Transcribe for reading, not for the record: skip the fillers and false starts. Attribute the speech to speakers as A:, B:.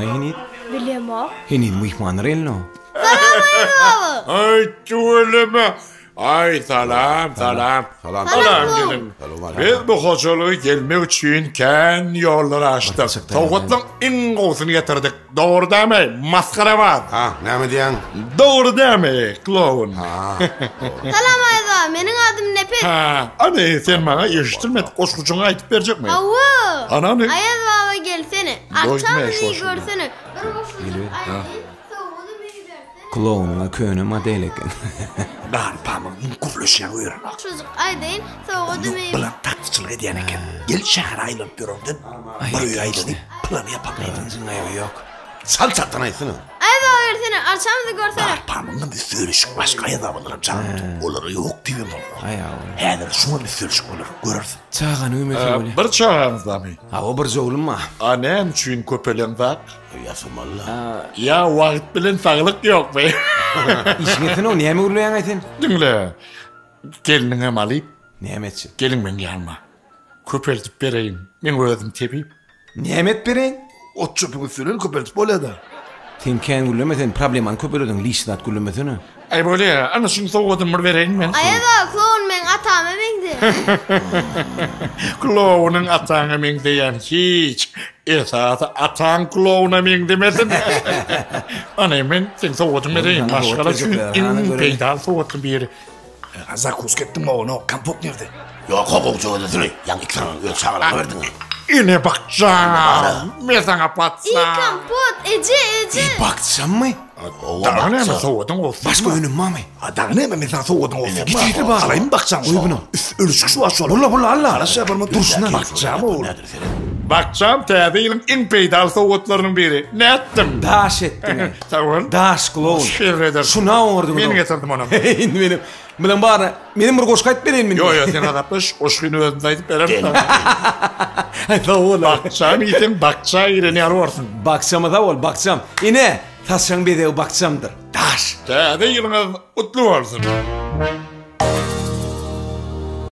A: Hinit?
B: Bilem o.
A: Hinit mihmanlar elno.
B: Salam baba.
C: Ay tüveleme. Ay salam.
D: Salam.
C: Salam. Biz bu hocalığı gelmek için ken yolları açtık. Tavukatın en kovsunu getirdik. Doğru değil mi? Maskara var.
D: Ha, ne mi diyen?
C: Doğru değil mi? Clown.
B: Salam ayda. Menin adım Nepet.
C: Ha, anne sen bana eşitilmedik. Koşkucunu aytıp verecek mi?
B: Avu.
C: Ana ne?
B: Ayaz baba gelsene. Akşam
C: Doyma
B: iyi
C: eş olsun.
B: görsene. Bir boşluk ayda. Soğuğunu bir versene.
A: Klounla köyüne madeleken.
C: Garpamın kurluşa uyurun.
B: Çocuk aydayın. Soğuğunu bir
C: Plan tatlıçılık ediyen eken. Gel şehre ayrılıp bir oldun. Buraya ayrılıp planı yapamaydın.
A: Evi yok.
D: Sal çattan aysını.
B: Ayda versene. Akşam da görsene.
C: Garpamın bir sürüşük başka yada bulurum canım. Oları yok diyeyim onu.
A: Ay avul.
C: Hedir şuna bir sürüşük olur. Görürsün.
A: Çağan ümit öyle.
C: Bir çağınızda mı?
A: Ha o bir zoğulun ma.
C: Annem için köpelen bak.
D: Yasım Allah.
C: Ya vakit bilen sağlık yok be.
A: İşin o niye mi urlayan ayten?
C: Dinle. Gelinine alayım.
A: Niyemetçi.
C: Gelin ben yanıma. Köpeltip vereyim. Ben özüm tepeyim.
A: Niyemet bereyin?
C: Ot çöpünü sürün köpeltip öyle de.
A: Tinken güllemeten probleman köpelödün lisnat güllemeten.
C: Ay böyle ya. Ana şunu soğudum vereyim ben.
B: Ayda klon men atama bengdi.
C: Kloğunun atağına min diyen hiç. Esası atan kloğuna min demedin. Ana ben sen soğudum vereyim. Başkalar çünkü en peydan soğudum bir yeri. Azar kuskettim onu. Kampot nerede?
D: Yok o çoğu desene. Yan iki tane öyle çağırma verdin.
C: Yine bakacağım. Ben sana patsam.
B: İyi kampot. Ece.
A: Bakacağım mı?
C: Daha ne mi soğudun olsun?
A: Başka önüm mami.
C: Daha ne mi sen soğudun olsun?
A: Git bak.
C: Alayım bakacağım.
A: Uy bunu.
C: Ölüşük şu aşağı.
A: Bulla Allah.
C: Aşağı yapalım. Dursun lan. Bakacağım oğlum.
D: Nedir senin?
C: Bakacağım tədeyilin en peydal soğutlarının biri. Ne ettim?
A: Daş ettin.
C: Tamam.
A: Daş kloun.
C: Şirreder.
A: Şuna ordu.
C: Ben getirdim onu.
A: Benim. Bilen bari. Benim bir koşkayt vereyim mi?
C: Yo sen adapmış. Oşkunu özündeydi verelim.
A: Da oğlum.
C: Bakacağım iyiden bakacağım ireni arıyorsun.
A: Bakacağım da ol bakacağım. İne. Taşan bir de bakacağımdır. Daş.
C: Tədeyiliniz utlu olsun.